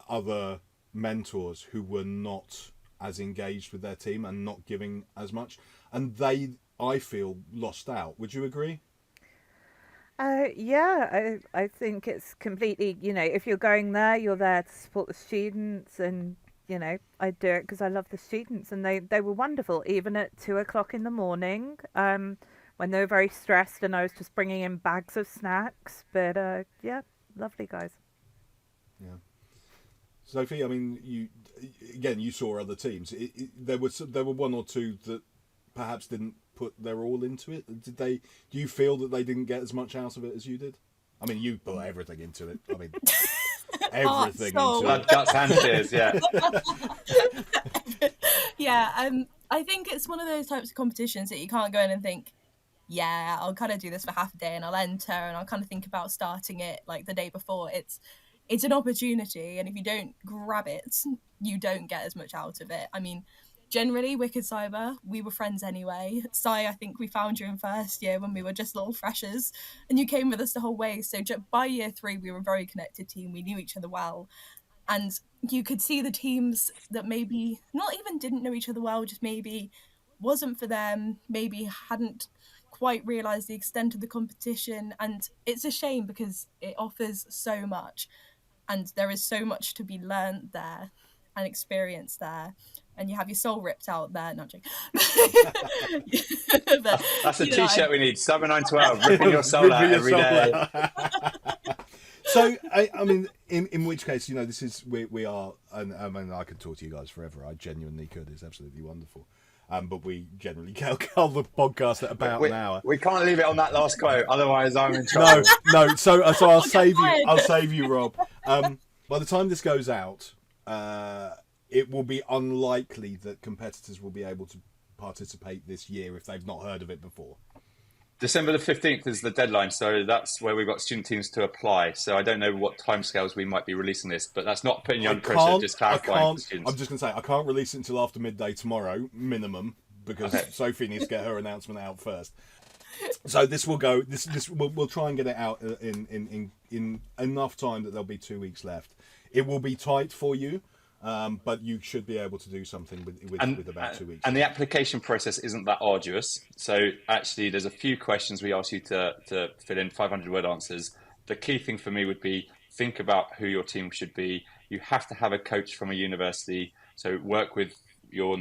other mentors who were not as engaged with their team and not giving as much, and they, I feel, lost out. Would you agree? Yeah, I think it's completely, if you're going there, you're there to support the students, and I do it because I love the students, and they were wonderful, even at 2:00 in the morning, when they were very stressed, and I was just bringing in bags of snacks. But yeah, lovely guys. Yeah. Sophie, I mean, you saw other teams. There were one or two that perhaps didn't put their all into it. Do you feel that they didn't get as much out of it as you did? I mean, you put everything into it. I mean, everything into Blood, it. guts, and tears. Yeah. Yeah. I think it's one of those types of competitions that you can't go in and think, yeah, I'll kind of do this for half a day and I'll enter and I'll kind of think about starting it like the day before. It's an opportunity, and if you don't grab it, you don't get as much out of it. I mean, generally, Wicked Cyber, we were friends anyway. I think we found you in first year when we were just little freshers, and you came with us the whole way. So by year 3, we were a very connected team. We knew each other well, and you could see the teams that maybe not even didn't know each other well, just maybe wasn't for them, maybe hadn't quite realised the extent of the competition. And it's a shame because it offers so much, and there is so much to be learned there and experienced there, and you have your soul ripped out there. Not joking. But, That's a T-shirt we need. Cyber 912, ripping your soul out every day. So, I mean, in which case, this is we are, and I mean, I could talk to you guys forever. I genuinely could. It's absolutely wonderful. But we generally cull the podcast at about an hour. We can't leave it on that last quote, otherwise I'm in trouble. No. So I'll save you. I'll save you, Rob. By the time this goes out, it will be unlikely that competitors will be able to participate this year if they've not heard of it before. December the 15th is the deadline, so that's where we've got student teams to apply. So I don't know what timescales we might be releasing this, but that's not putting you under pressure, just clarifying for students. I'm just going to say, I can't release it until after midday tomorrow, minimum, because Sophie needs to get her announcement out first. So this will go. We'll try and get it out in enough time that there'll be 2 weeks left. It will be tight for you, but you should be able to do something with about 2 weeks. And the application process isn't that arduous. So actually, there's a few questions we ask you to fill in, 500-word answers. The key thing for me would be think about who your team should be. You have to have a coach from a university. So work with your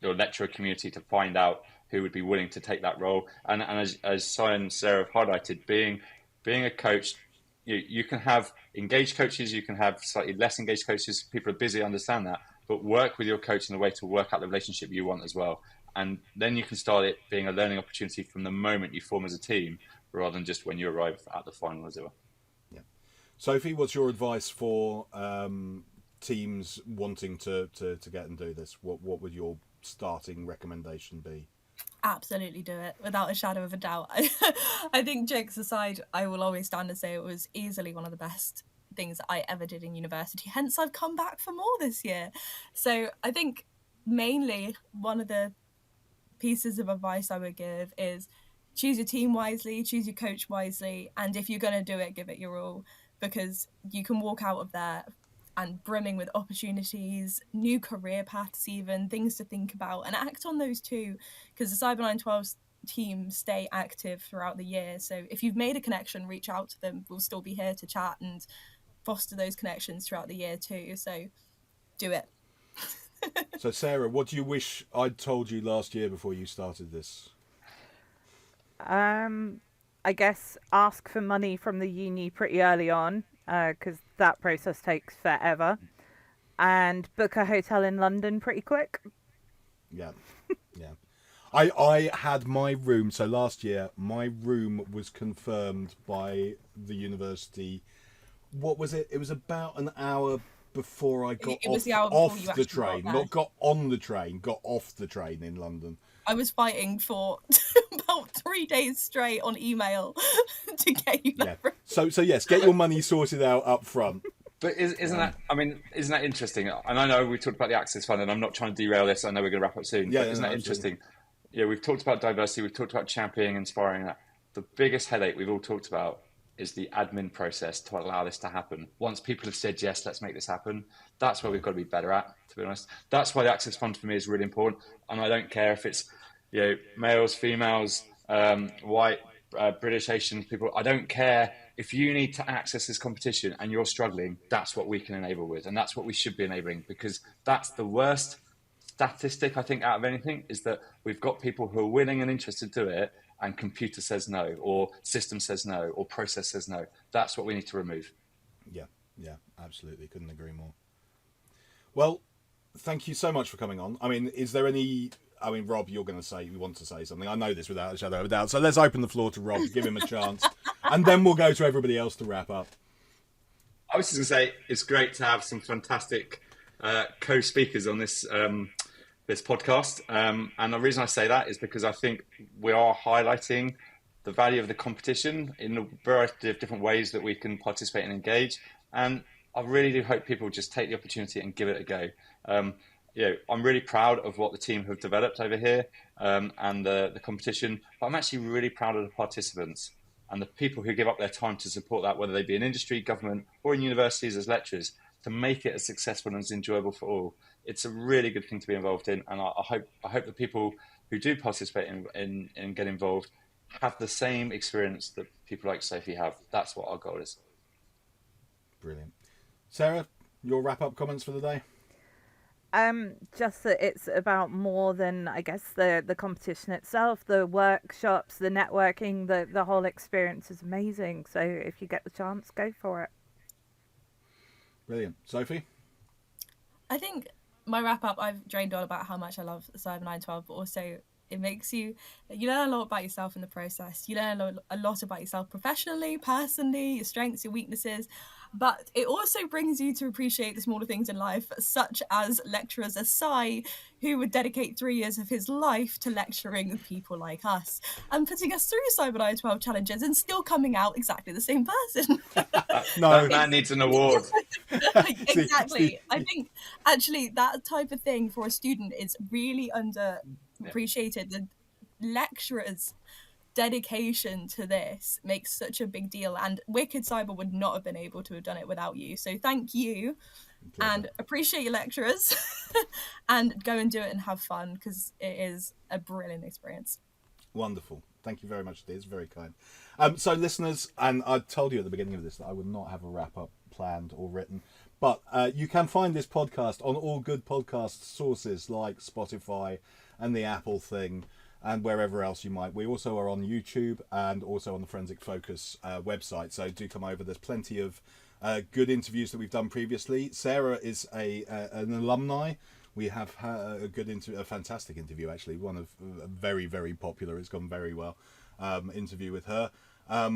your lecturer community to find out who would be willing to take that role. And as Cy and Sarah have highlighted, being a coach, you can have engaged coaches, you can have slightly less engaged coaches. People are busy, understand that, but work with your coach in a way to work out the relationship you want as well. And then you can start it being a learning opportunity from the moment you form as a team, rather than just when you arrive at the final, as it were. Yeah. Sophie, what's your advice for teams wanting to get and do this? What would your starting recommendation be? Absolutely do it, without a shadow of a doubt. I think, jokes aside, I will always stand and say it was easily one of the best things that I ever did in university. Hence, I've come back for more this year. So I think mainly one of the pieces of advice I would give is choose your team wisely, choose your coach wisely, and if you're going to do it, give it your all, because you can walk out of there and brimming with opportunities, new career paths even, things to think about, and act on those too, because the Cyber 912 team stay active throughout the year. So if you've made a connection, reach out to them. We'll still be here to chat and foster those connections throughout the year too. So do it. So Sarah, what do you wish I'd told you last year before you started this? I guess ask for money from the uni pretty early on, because that process takes forever, and book a hotel in London pretty quick. Yeah. I had my room, so last year my room was confirmed by the university what was it? It was about an hour before I got It was the hour before off you the actually train. got there. Not got on the train, got off the train in London. I was fighting for about 3 days straight on email to get you that. Yeah. So yes, get your money sorted out up front. But isn't that interesting? And I know we talked about the Access Fund, and I'm not trying to derail this. I know we're going to wrap up soon. Yeah, but isn't that absolutely. interesting? Yeah, we've talked about diversity, we've talked about championing, inspiring that. The biggest headache we've all talked about is the admin process to allow this to happen. Once people have said, yes, let's make this happen, that's where we've got to be better at, to be honest. That's why the Access Fund for me is really important. And I don't care if it's males, females, white, British, Asian people. I don't care. If you need to access this competition and you're struggling, that's what we can enable with. And that's what we should be enabling, because that's the worst statistic, I think, out of anything, is that we've got people who are willing and interested to do it, and computer says no, or system says no, or process says no. That's what we need to remove. Yeah, absolutely. Couldn't agree more. Well, thank you so much for coming on. I mean, is there any... I mean, Rob, you want to say something. I know this without a shadow of a doubt. So let's open the floor to Rob, give him a chance, and then we'll go to everybody else to wrap up. I was just going to say, it's great to have some fantastic co-speakers on this this podcast. And the reason I say that is because I think we are highlighting the value of the competition in a variety of different ways that we can participate and engage. And I really do hope people just take the opportunity and give it a go. I'm really proud of what the team have developed over here and the competition, but I'm actually really proud of the participants and the people who give up their time to support that, whether they be in industry, government, or in universities as lecturers, to make it as successful and as enjoyable for all. It's a really good thing to be involved in, and I hope the people who do participate and get involved have the same experience that people like Sophie have. That's what our goal is. Brilliant. Sarah, your wrap-up comments for the day? Just that it's about more than, I guess, the competition itself, the workshops, the networking, the whole experience is amazing. So if you get the chance, go for it. Brilliant. Sophie? I think my wrap up, I've drained on about how much I love Cyber 912, but also it makes you learn a lot about yourself in the process. You learn a lot about yourself professionally, personally, your strengths, your weaknesses, but it also brings you to appreciate the smaller things in life, such as lecturers as CyberWomen, who would dedicate 3 years of his life to lecturing people like us and putting us through Cyber 912 challenges and still coming out exactly the same person. No, that man needs an award. Exactly. I think actually that type of thing for a student is really underappreciated. The lecturers' dedication to this makes such a big deal, and Wicked Cyber would not have been able to have done it without you. So thank you. Pleasure. And appreciate your lecturers and go and do it and have fun, because it is a brilliant experience. Wonderful. Thank you very much. It's very kind. So listeners, and I told you at the beginning of this that I would not have a wrap-up planned or written, but you can find this podcast on all good podcast sources like Spotify and the Apple thing and wherever else you might. We also are on YouTube and also on the Forensic Focus website, so do come over. There's plenty of good interviews that we've done previously. Sarah is an alumni. We have had a fantastic interview, actually, one of very, very popular. It's gone very well. Interview with her. I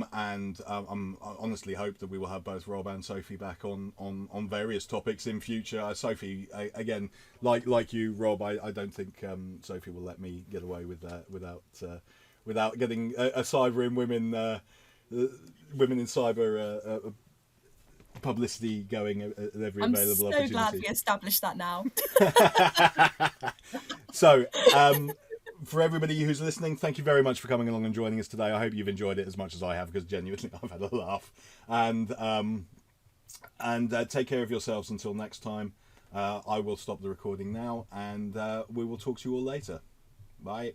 honestly hope that we will have both Rob and Sophie back on various topics in future. Sophie, again, like you, Rob, I don't think Sophie will let me get away with that without getting a cyber in women in cyber publicity going at every available opportunity. I'm so glad we established that now. So, for everybody who's listening, thank you very much for coming along and joining us today. I hope you've enjoyed it as much as I have, because genuinely I've had a laugh. And take care of yourselves until next time. I will stop the recording now, and we will talk to you all later. Bye.